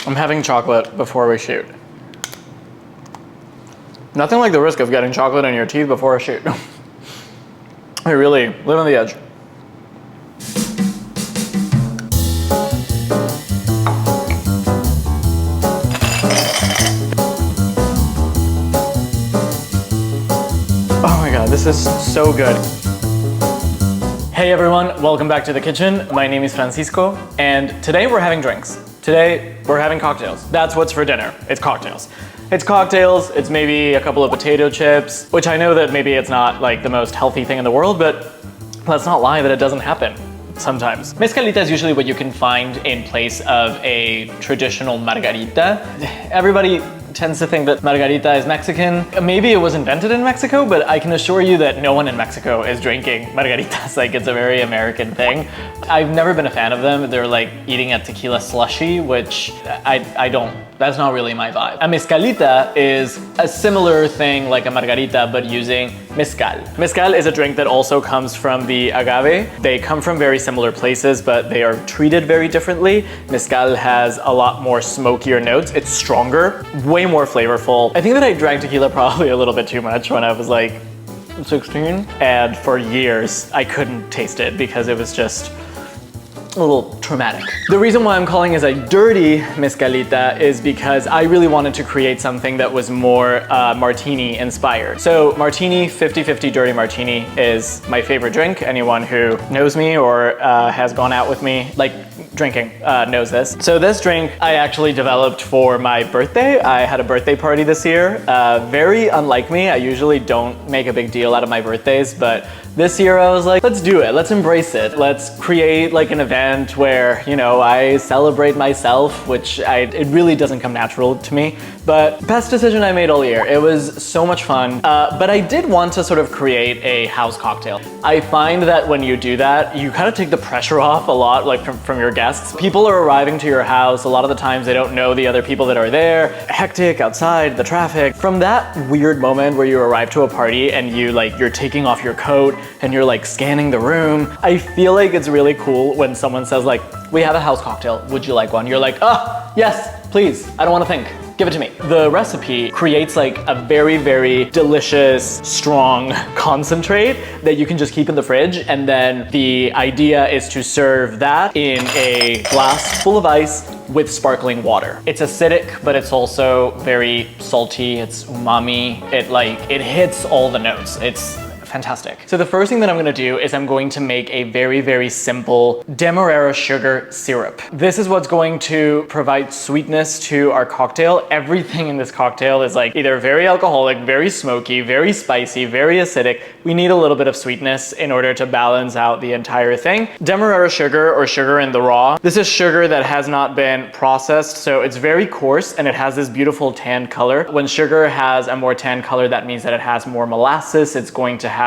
I'm having chocolate before we shoot. Nothing like the risk of getting chocolate in your teeth before a shoot. I really live on the edge. Oh my God, this is so good. Hey everyone, welcome back to the kitchen. My name is Francisco, and today we're having drinks. Today we're having cocktails. That's what's for dinner. It's cocktails. It's cocktails, it's maybe a couple of potato chips, which I know that maybe it's not like the most healthy thing in the world, but let's not lie that it doesn't happen sometimes. Mezcalita is usually what you can find in place of a traditional margarita. Everybody tends to think that margarita is Mexican. Maybe it was invented in Mexico, but I can assure you that no one in Mexico is drinking margaritas. Like, it's a very American thing. I've never been a fan of them. They're like eating a tequila slushy, which I don't, that's not really my vibe. A mezcalita is a similar thing like a margarita, but using mezcal. Mezcal is a drink that also comes from the agave. They come from very similar places, but they are treated very differently. Mezcal has a lot more smokier notes. It's stronger, way more flavorful. I think that I drank tequila probably a little bit too much when I was like 16, and for years I couldn't taste it because it was just a little traumatic. The reason why I'm calling it a dirty mezcalita is because I really wanted to create something that was more martini inspired. So martini, 50-50 dirty martini is my favorite drink. Anyone who knows me or has gone out with me, like drinking, knows this. So this drink I actually developed for my birthday. I had a birthday party this year. Very unlike me, I usually don't make a big deal out of my birthdays, but this year I was like, let's do it, let's embrace it. Let's create like an event where, you know, I celebrate myself, which it really doesn't come natural to me, but best decision I made all year. It was so much fun, but I did want to sort of create a house cocktail. I find that when you do that, you kind of take the pressure off a lot, like from your guests. People are arriving to your house, a lot of the times they don't know the other people that are there, hectic outside, the traffic. From that weird moment where you arrive to a party and you're taking off your coat and you're like scanning the room, I feel like it's really cool when someone says like, we have a house cocktail, would you like one? You're like, oh, yes, please, I don't want to think. Give it to me. The recipe creates like a very, very delicious, strong concentrate that you can just keep in the fridge. And then the idea is to serve that in a glass full of ice with sparkling water. It's acidic, but it's also very salty. It's umami. It hits all the notes. It's fantastic. So the first thing that I'm gonna do is I'm going to make a very, very simple demerara sugar syrup. This is what's going to provide sweetness to our cocktail. Everything in this cocktail is like either very alcoholic, very smoky, very spicy, very acidic. We need a little bit of sweetness in order to balance out the entire thing. Demerara sugar, or sugar in the raw, this is sugar that has not been processed, so it's very coarse and it has this beautiful tan color. When sugar has a more tan color, that means that it has more molasses. It's going to have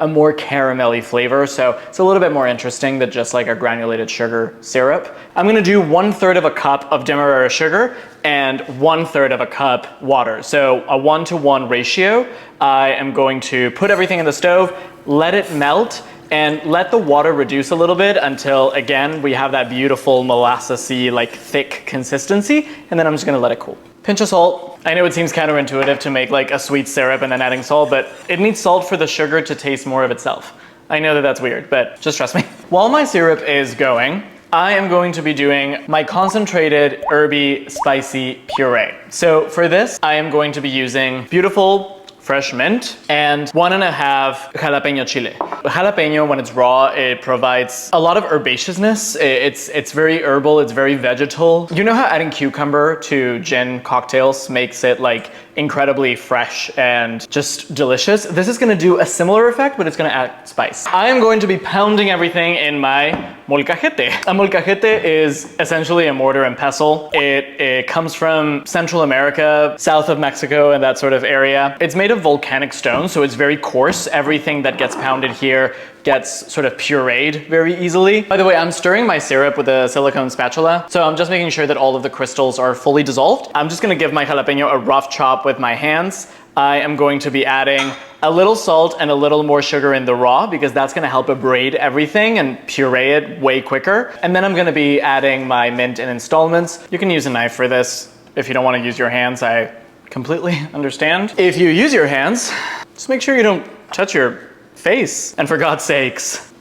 a more caramelly flavor, so it's a little bit more interesting than just like a granulated sugar syrup. I'm gonna do 1/3 of a cup of demerara sugar and 1/3 of a cup water, so a 1-to-1 ratio. I am going to put everything in the stove, let it melt, and let the water reduce a little bit until, again, we have that beautiful molassesy, like thick consistency, and then I'm just gonna let it cool. Pinch of salt. I know it seems counterintuitive to make like a sweet syrup and then adding salt, but it needs salt for the sugar to taste more of itself. I know that that's weird, but just trust me. While my syrup is going, I am going to be doing my concentrated herby spicy puree. So for this, I am going to be using beautiful fresh mint and 1.5 jalapeno chile. Jalapeno, when it's raw, it provides a lot of herbaceousness. It's very herbal, it's very vegetal. You know how adding cucumber to gin cocktails makes it like incredibly fresh and just delicious? This is gonna do a similar effect, but it's gonna add spice. I am going to be pounding everything in my molcajete. A molcajete is essentially a mortar and pestle. It comes from Central America, south of Mexico and that sort of area. It's made of volcanic stone, so it's very coarse. Everything that gets pounded here here gets sort of pureed very easily. By the way, I'm stirring my syrup with a silicone spatula, so I'm just making sure that all of the crystals are fully dissolved. I'm just gonna give my jalapeno a rough chop with my hands. I am going to be adding a little salt and a little more sugar in the raw because that's gonna help abrade everything and puree it way quicker. And then I'm gonna be adding my mint in installments. You can use a knife for this. If you don't wanna use your hands, I completely understand. If you use your hands, just make sure you don't touch your face. And for God's sakes,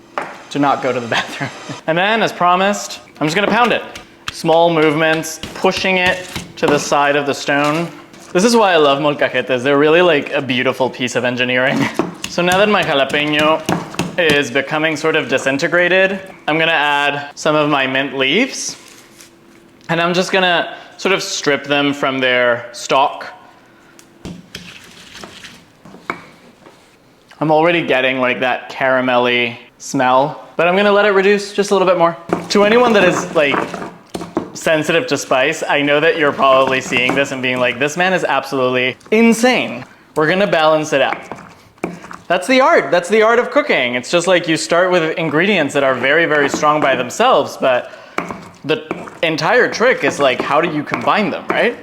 do not go to the bathroom. And then, as promised, I'm just gonna pound it. Small movements, pushing it to the side of the stone. This is why I love molcajetes. They're really like a beautiful piece of engineering. So now that my jalapeno is becoming sort of disintegrated, I'm gonna add some of my mint leaves. And I'm just gonna sort of strip them from their stalk. I'm already getting like that caramelly smell, but I'm gonna let it reduce just a little bit more. To anyone that is like sensitive to spice, I know that you're probably seeing this and being like, this man is absolutely insane. We're gonna balance it out. That's the art. That's the art of cooking. It's just like you start with ingredients that are very, very strong by themselves, but the entire trick is like, how do you combine them, right?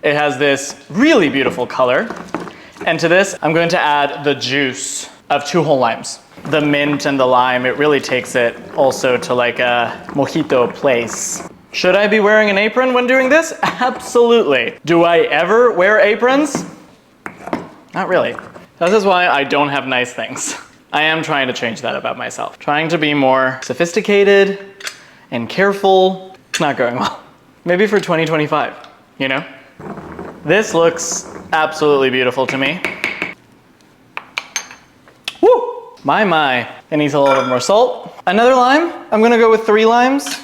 It has this really beautiful color. And to this, I'm going to add the juice of 2 whole limes. The mint and the lime, it really takes it also to like a mojito place. Should I be wearing an apron when doing this? Absolutely. Do I ever wear aprons? Not really. This is why I don't have nice things. I am trying to change that about myself. Trying to be more sophisticated and careful. It's not going well. Maybe for 2025, you know? This looks absolutely beautiful to me. Woo! My. It needs a little bit more salt. Another lime. I'm gonna go with 3 limes.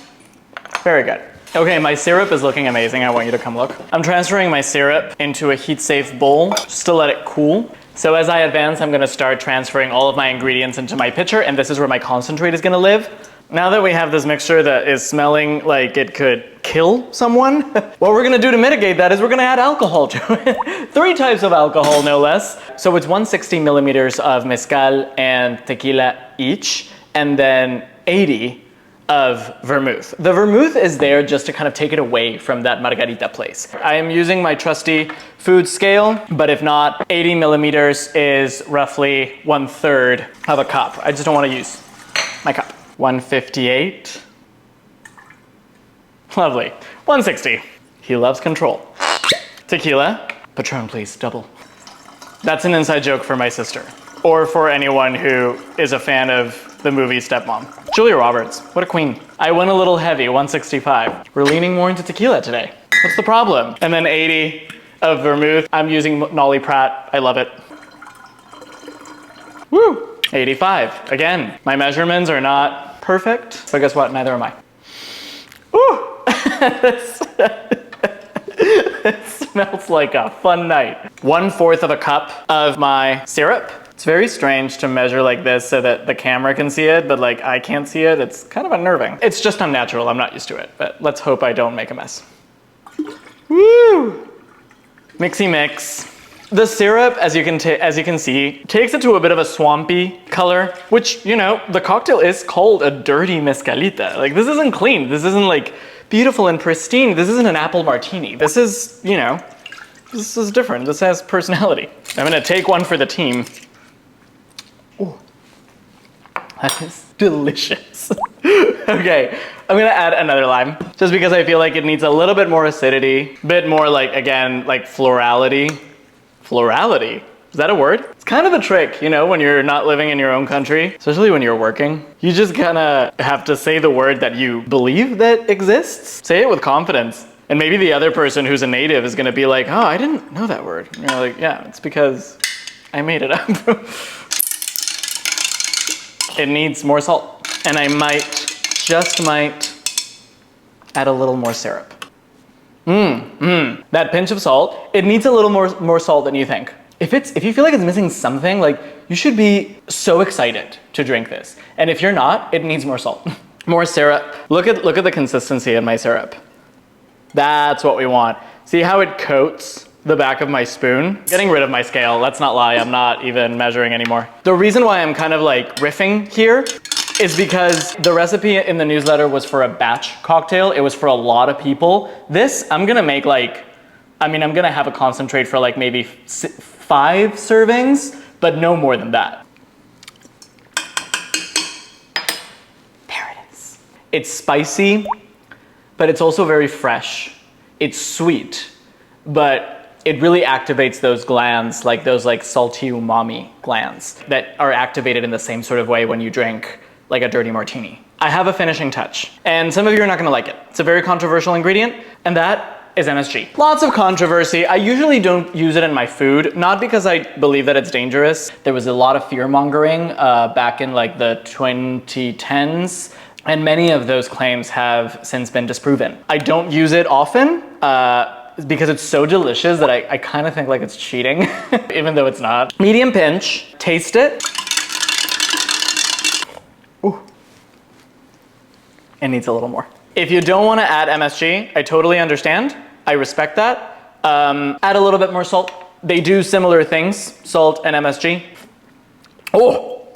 Very good. Okay, my syrup is looking amazing. I want you to come look. I'm transferring my syrup into a heat-safe bowl just to let it cool. So as I advance, I'm gonna start transferring all of my ingredients into my pitcher, and this is where my concentrate is gonna live. Now that we have this mixture that is smelling like it could kill someone, what we're gonna do to mitigate that is we're gonna add alcohol to it. 3 types of alcohol, no less. So it's 160 milliliters of mezcal and tequila each, and then 80 of vermouth. The vermouth is there just to kind of take it away from that margarita place. I am using my trusty food scale, but if not, 80 millimeters is roughly 1/3 of a cup. I just don't want to use my cup. 158. Lovely. 160. He loves control. Tequila. Patron, please, double. That's an inside joke for my sister, or for anyone who is a fan of the movie Stepmom. Julia Roberts, what a queen. I went a little heavy, 165. We're leaning more into tequila today. What's the problem? And then 80 of vermouth. I'm using Nolly Pratt. I love it. Woo! 85. Again, my measurements are not perfect, but guess what? Neither am I. Woo! It smells like a fun night. 1/4 of a cup of my syrup. It's very strange to measure like this so that the camera can see it, but like I can't see it. It's kind of unnerving. It's just unnatural. I'm not used to it, but let's hope I don't make a mess. Woo! Mixy mix. The syrup, as you can see, takes it to a bit of a swampy color, which, you know, the cocktail is called a dirty mezcalita. Like, this isn't clean. This isn't like beautiful and pristine. This isn't an apple martini. This is, you know, this is different. This has personality. I'm gonna take one for the team. Oh, that is delicious. Okay, I'm gonna add another lime just because I feel like it needs a little bit more acidity, a bit more like, again, like florality. Florality, is that a word? It's kind of the trick, you know, when you're not living in your own country, especially when you're working. You just kind of have to say the word that you believe that exists. Say it with confidence. And maybe the other person who's a native is gonna be like, oh, I didn't know that word. And you're like, yeah, it's because I made it up. It needs more salt. And I just might add a little more syrup. That pinch of salt, it needs a little more salt than you think. If you feel like it's missing something, like, you should be so excited to drink this. And if you're not, it needs more salt. More syrup. Look at the consistency of my syrup. That's what we want. See how it coats the back of my spoon. Getting rid of my scale, let's not lie, I'm not even measuring anymore. The reason why I'm kind of like riffing here is because the recipe in the newsletter was for a batch cocktail. It was for a lot of people. This, I'm gonna make like, I'm gonna have a concentrate for like maybe 5 servings, but no more than that. There it is. It's spicy, but it's also very fresh. It's sweet, but it really activates those glands, like those like salty umami glands that are activated in the same sort of way when you drink like a dirty martini. I have a finishing touch, and some of you are not gonna like it. It's a very controversial ingredient, and that is MSG. Lots of controversy. I usually don't use it in my food, not because I believe that it's dangerous. There was a lot of fear mongering back in like the 2010s, and many of those claims have since been disproven. I don't use it often because it's so delicious that I kind of think like it's cheating, even though it's not. Medium pinch, taste it. Ooh. It needs a little more. If you don't want to add MSG, I totally understand. I respect that. Add a little bit more salt. They do similar things, salt and MSG. Oh,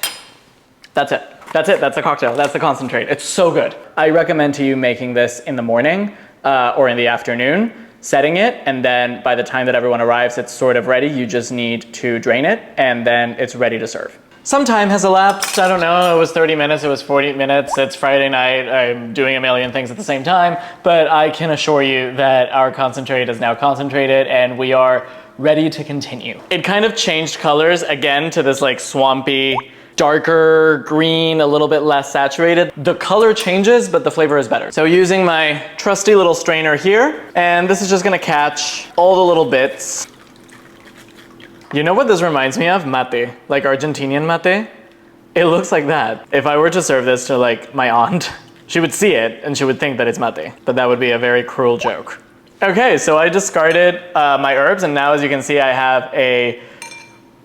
that's it. That's it, that's the cocktail, that's the concentrate. It's so good. I recommend to you making this in the morning or in the afternoon, setting it, and then by the time that everyone arrives, it's sort of ready. You just need to drain it, and then it's ready to serve. Some time has elapsed. I don't know, it was 30 minutes, it was 40 minutes. It's Friday night, I'm doing a million things at the same time, but I can assure you that our concentrate is now concentrated and we are ready to continue. It kind of changed colors again to this like swampy, darker green, a little bit less saturated. The color changes, but the flavor is better. So using my trusty little strainer here, and this is just gonna catch all the little bits. You know what this reminds me of? Mate, like Argentinian mate. It looks like that. If I were to serve this to like my aunt, she would see it and she would think that it's mate, but that would be a very cruel joke. Okay, so I discarded my herbs, and now as you can see, I have a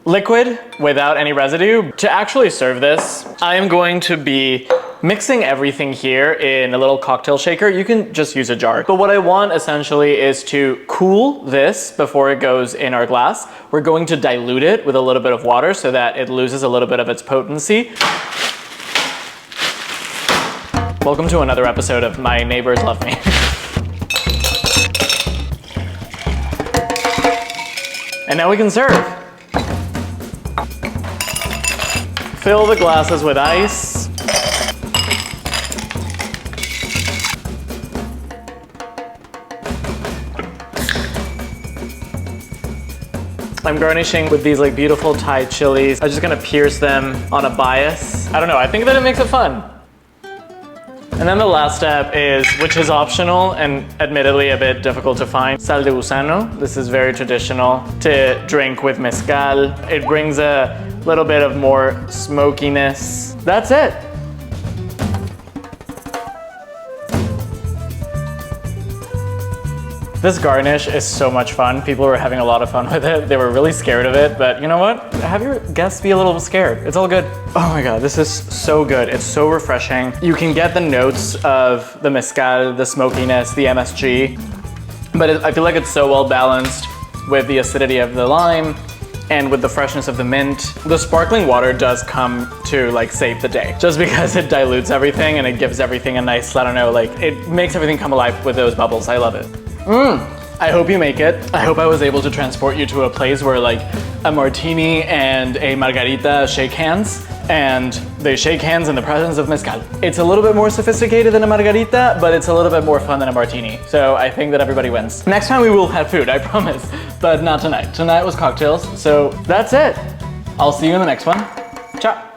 liquid without any residue. To actually serve this, I am going to be mixing everything here in a little cocktail shaker. You can just use a jar. But what I want essentially is to cool this before it goes in our glass. We're going to dilute it with a little bit of water so that it loses a little bit of its potency. Welcome to another episode of My Neighbors Love Me. And now we can serve. Fill the glasses with ice. I'm garnishing with these like beautiful Thai chilies. I'm just gonna pierce them on a bias. I don't know, I think that it makes it fun. And then the last step is, which is optional and admittedly a bit difficult to find, sal de gusano. This is very traditional to drink with mezcal. It brings a little bit of more smokiness. That's it. This garnish is so much fun. People were having a lot of fun with it. They were really scared of it, but you know what? Have your guests be a little scared. It's all good. Oh my God, this is so good. It's so refreshing. You can get the notes of the mezcal, the smokiness, the MSG, but I feel like it's so well balanced with the acidity of the lime and with the freshness of the mint. The sparkling water does come to like save the day, just because it dilutes everything and it gives everything a nice, I don't know, like it makes everything come alive with those bubbles. I love it. I hope you make it. I hope I was able to transport you to a place where like a martini and a margarita shake hands, and they shake hands in the presence of mezcal. It's a little bit more sophisticated than a margarita, but it's a little bit more fun than a martini. So I think that everybody wins. Next time we will have food, I promise, but not tonight. Tonight was cocktails, so that's it. I'll see you in the next one. Ciao.